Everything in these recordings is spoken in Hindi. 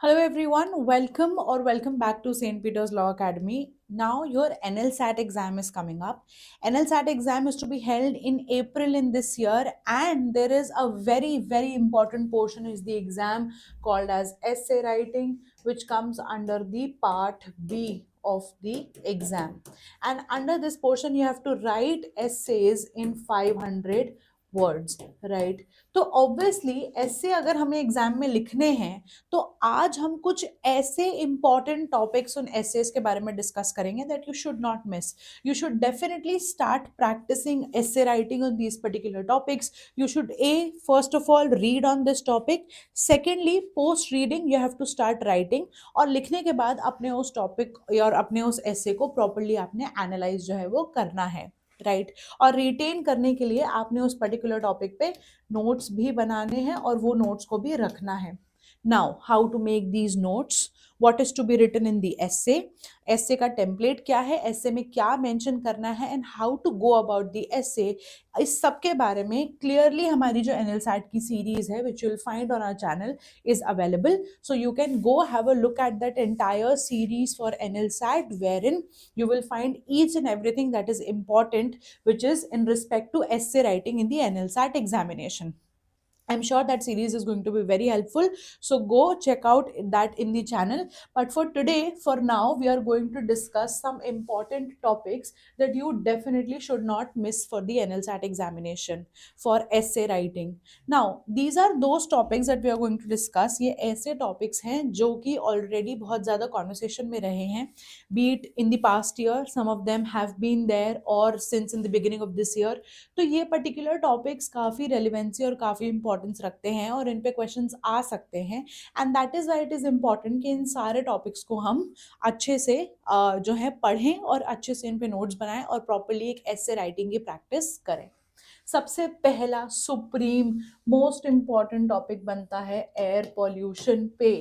Hello everyone, welcome back to St. Peter's Law Academy. Now your NLSAT exam is coming up. NLSAT exam is to be held in April in this year, and there is a very important portion is the exam called as essay writing, which comes under the part B of the exam. And under this portion you have to write essays in 500 words, right? तो ऑब्वियसली ऐसे अगर हमें एग्जाम में लिखने हैं तो आज हम कुछ ऐसे इंपॉर्टेंट टॉपिक्स उन एसेस के बारे में डिस्कस करेंगे that you should not miss. You should definitely start practicing essay writing on these particular topics. You should first of all read on this topic. Secondly, post reading you have to start writing. और लिखने के बाद अपने उस टॉपिक और अपने उस essay को प्रॉपरली आपने एनालाइज जो है वो करना है, राइट और रिटेन करने के लिए आपने उस पर्टिकुलर टॉपिक पे नोट्स भी बनाने हैं और वो नोट्स को भी रखना है. Now, how to make these notes? What is to be written in the essay? Essay का template क्या है? Essay में क्या mention करना है? And how to go about the essay? इस सब के बारे में clearly हमारी जो NLSAT की series है, which you will find on our channel, is available. So you can go have a look at that entire series for NLSAT, wherein you will find each and everything that is important, which is in respect to essay writing in the NLSAT examination. I'm sure that series is going to be very helpful. So go check out that in the channel. But for today, for now, we are going to discuss some important topics that you definitely should not miss for the NLSAT examination for essay writing. Now, these are those topics that we are going to discuss. ये ऐसे topics हैं जो कि already बहुत ज़्यादा conversation में रहे हैं. Be it in the past year, some of them have been there or since in the beginning of this year. तो ये पर्टिकुलर टॉपिक्स काफ़ी रेलिवेंसी और काफ़ी इंपॉर्टेंस रखते हैं और इन पे क्वेश्चंस आ सकते हैं. And that is why it is important कि इन सारे टॉपिक्स को हम अच्छे से जो है पढ़ें और अच्छे से इन पे नोट्स बनाएं और प्रॉपरली एक ऐसे राइटिंग की प्रैक्टिस करें. सबसे पहला सुप्रीम मोस्ट इंपॉर्टेंट टॉपिक बनता है एयर पॉल्यूशन पे.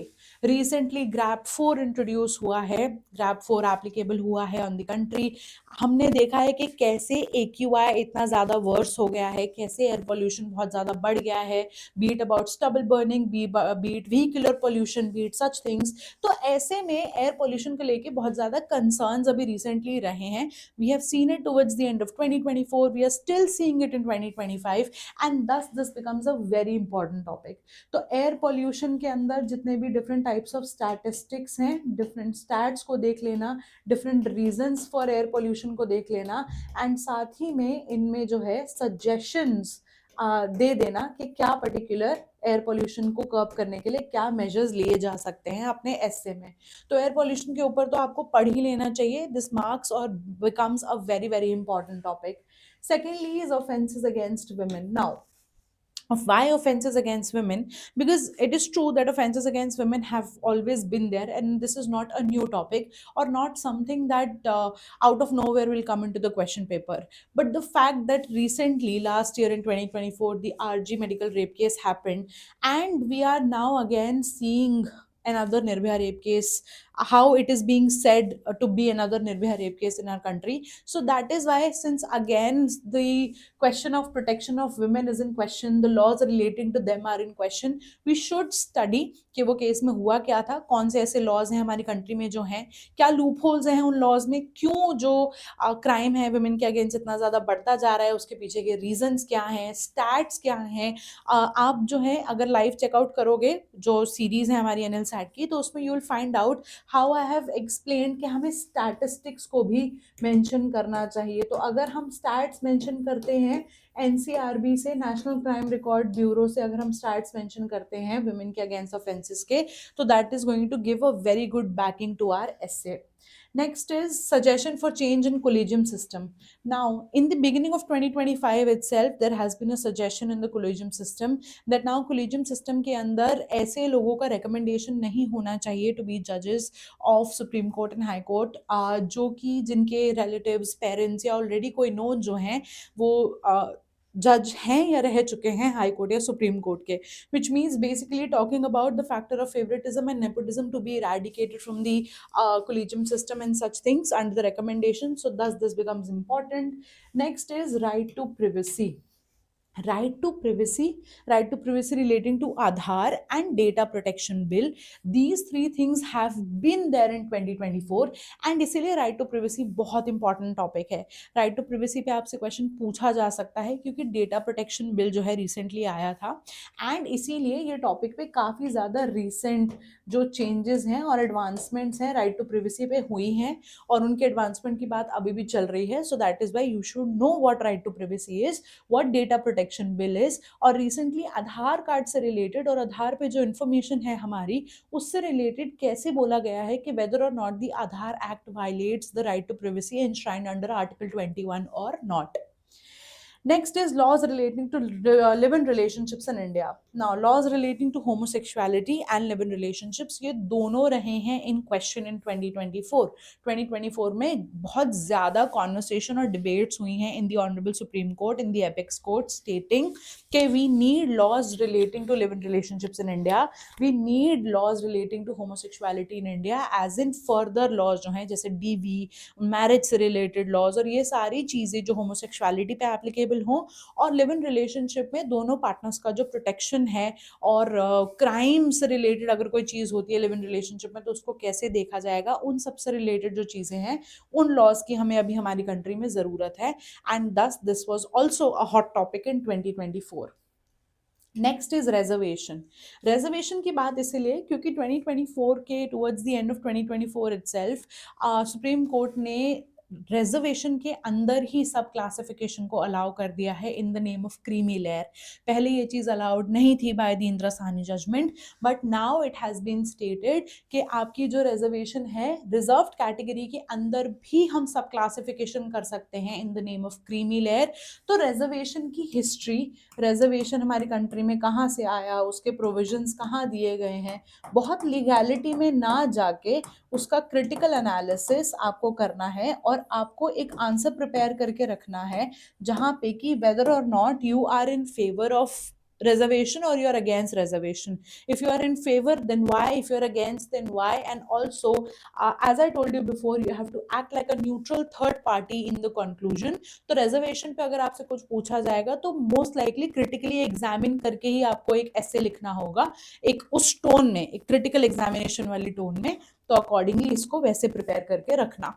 रिसेंटली ग्रैप 4 इंट्रोड्यूस हुआ है, ग्रैप 4 एप्लीकेबल हुआ है ऑन द कंट्री. हमने देखा है कि कैसे AQI इतना ज़्यादा वर्स हो गया है, कैसे एयर पोल्यूशन बहुत ज़्यादा बढ़ गया है, be it about stubble burning, be it vehicular pollution, be it such things. तो ऐसे में एयर पोल्यूशन को लेके बहुत ज़्यादा कंसर्न्स अभी रिसेंटली रहे हैं. We have seen it towards the end of 2024. We are still seeing it in 2025, and thus this becomes a very important topic. तो एयर पोल्यूशन के अंदर जितने भी डिफरेंट टाइप्स ऑफ स्टैटिस्टिक्स हैं, डिफरेंट स्टैट्स को देख लेना, different reasons for air pollution को देख लेना, एंड साथ ही में इनमें जो है सजेशंस दे देना कि क्या पर्टिकुलर एयर पोल्यूशन को कर्ब करने के लिए क्या मेजर्स लिए जा सकते हैं अपने एसे में. तो एयर पोल्यूशन के ऊपर तो आपको पढ़ ही लेना चाहिए. दिस मार्क्स और becomes a very important topic. Secondly is offences against women. Now, of why offenses against women, because it is true that offenses against women have always been there, and this is not a new topic or not something that out of nowhere will come into the question paper. But the fact that recently last year in 2024 the RG medical rape case happened, and we are now again seeing another Nirbhaya rape case, how it is being said to be another Nirbhaya rape case in our country. So that is why, since again the question of protection of women is in question, the laws relating to them are in question, we should study कि वो केस में हुआ क्या था, कौन से ऐसे लॉज हैं हमारी कंट्री में जो हैं, क्या लूप होल्स हैं उन लॉज में, क्यों जो क्राइम है वुमेन के अगेंस्ट इतना ज़्यादा बढ़ता जा रहा है, उसके पीछे के रीजंस क्या हैं, स्टैट्स क्या हैं. आप जो है अगर लाइव चेकआउट करोगे जो सीरीज़ है हमारी NLSAT की, तो उसमें you will find out how I have explain कि हमें स्टैटिस्टिक्स को भी मेंशन करना चाहिए. तो अगर हम स्टैट्स मेंशन करते हैं NCRB से, नेशनल क्राइम रिकॉर्ड ब्यूरो से, अगर हम स्टैट्स मेंशन करते हैं वुमेन के अगेंस्ट ऑफेंसेस के, तो that is going to give a very good backing to our essay. Next is suggestion for change in collegium system. Now, in the beginning of 2025 itself, there has been a suggestion in the collegium system that now collegium system के अंदर ऐसे लोगों का recommendation नहीं होना चाहिए to be judges of Supreme Court and High Court, जो कि जिनके relatives, parents या already कोई known जो हैं वो जज हैं या रह चुके हैं हाई कोर्ट या सुप्रीम कोर्ट के, which means basically talking about the factor of favoritism and nepotism to be eradicated from the collegium system and such things under the recommendation. So thus this becomes important. Next is right to privacy. right to privacy relating to Aadhaar and data protection bill. These three things have been there in 2024 and इसीलिए right to privacy बहुत important topic है. Right to privacy पे आपसे question पूछा जा सकता है क्योंकि data protection bill जो है recently आया था and इसीलिए ये topic पे काफ़ी ज़्यादा recent जो changes हैं और advancements हैं right to privacy पे हुई हैं और उनके advancement की बात अभी भी चल रही है. So that is why you should know what right to privacy is, what data protection bill is और रिसेंटली आधार कार्ड से रिलेटेड और आधार पे जो इन्फॉर्मेशन है हमारी उससे रिलेटेड कैसे बोला गया है कि वेदर और not the Aadhaar Act violates the right to privacy enshrined under Article 21 और not. Next is laws relating to live-in relationships in India. Now, laws relating to homosexuality and live-in relationships ये दोनों रहे हैं in question in 2024. 2024 में बहुत ज़्यादा conversation और debates हुई हैं in the Honorable Supreme Court, in the Apex Court, stating कि we need laws relating to live-in relationships in India. We need laws relating to homosexuality in India, as in further laws जो हैं जैसे DV, मैरिज से रिलेटेड लॉज और ये सारी चीज़ें जो होमोसेक्सुअलिटी पे एप्लीकेबल हों और लिव इन रिलेशनशिप में दोनों पार्टनर्स का जो प्रोटेक्शन है और क्राइम से रिलेटेड अगर कोई चीज़ होती है लिव इन रिलेशनशिप में तो उसको कैसे देखा जाएगा, उन सब से रिलेटेड जो चीज़ें हैं उन लॉज की हमें अभी हमारी कंट्री में ज़रूरत है एंड दस this was also a hot topic in 2024. Next is reservation की बात इसीलिए क्योंकि 2024 के towards the end of 2024 itself supreme court ने रिजर्वेशन के अंदर ही सब क्लासिफिकेशन को अलाउ कर दिया है in the name of creamy layer. पहले ये चीज़ अलाउड नहीं थी by the Indira Sawhney judgement but now it has been stated कि आपकी जो रिजर्वेशन है रिजर्व्ड कैटेगरी के अंदर भी हम सब क्लासिफिकेशन कर सकते हैं इन the name of creamy layer. तो रिजर्वेशन की हिस्ट्री, रिजर्वेशन हमारी कंट्री में कहाँ से आया, उसके प्रोविजंस कहाँ दिए गए हैं, बहुत लीगैलिटी में ना जाके उसका क्रिटिकल एनालिसिस आपको करना है और आपको एक आंसर प्रिपेयर करके रखना है जहाँ पे कि वेदर और not you are in favour of reservation or you're against reservation. If you are in favor then why, if you're against then why, and also as I told you before you have to act like a neutral third party in the conclusion. तो reservation पे अगर आपसे कुछ पूछा जाएगा तो most likely critically examine करके ही आपको एक essay लिखना होगा एक उस टोन में, एक critical examination वाली टोन में. तो अकॉर्डिंगली इसको वैसे प्रिपेयर करके रखना.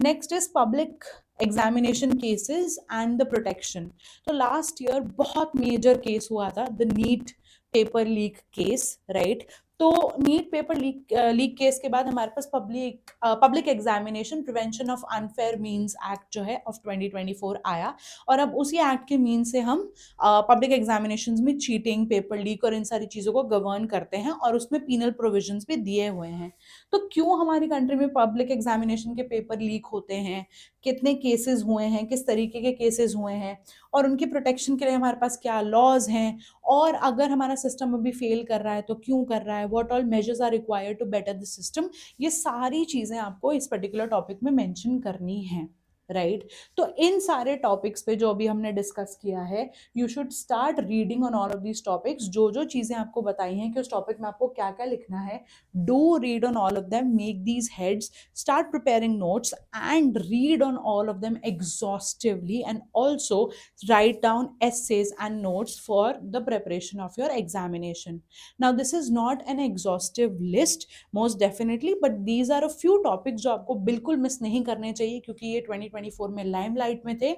Next is public examination cases and the protection. तो लास्ट ईयर बहुत मेजर केस हुआ था the NEET paper leak case, right. तो नीट पेपर लीक केस के बाद हमारे पास public examination prevention of unfair means act जो है ऑफ 2024 आया और अब उसी एक्ट के मीन से हम पब्लिक एग्जामिनेशंस में चीटिंग, पेपर लीक और इन सारी चीज़ों को गवर्न करते हैं और उसमें पीनल प्रोविजंस भी दिए हुए हैं. तो क्यों हमारी कंट्री में पब्लिक एग्जामिनेशन के पेपर लीक होते हैं, कितने केसेस हुए हैं, किस तरीके के केसेस हुए हैं और उनकी प्रोटेक्शन के लिए हमारे पास क्या लॉज हैं और अगर हमारा सिस्टम अभी फेल कर रहा है तो क्यों कर रहा है, what all measures are required to better the system. ये सारी चीज़ें आपको इस पर्टिकुलर टॉपिक में मेंशन करनी है, राइट. तो इन सारे टॉपिक्स पे जो अभी हमने डिस्कस किया है you should start reading on all of these topics. जो जो चीज़ें आपको बताई हैं कि उस टॉपिक में आपको क्या क्या लिखना है, do read on all of them, make these heads, start preparing notes and read on all of them exhaustively and also write down essays and notes for the preparation of your examination. Now this is not an exhaustive list most definitely but these are a few topics जो आपको बिल्कुल मिस नहीं करने चाहिए क्योंकि ये 2024 में लाइमलाइट में थे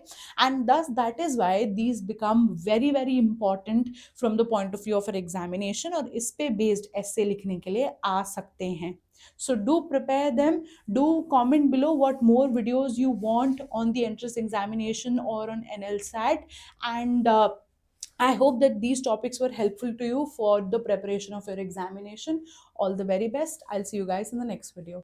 and thus that is why these become very very important from the point of view of an examination और इस पे based essay लिखने के लिए आ सकते हैं. So do prepare them. Do comment below what more videos you want on the entrance examination or on NLSAT. And I hope that these topics were helpful to you for the preparation of your examination. All the very best. I'll see you guys in the next video.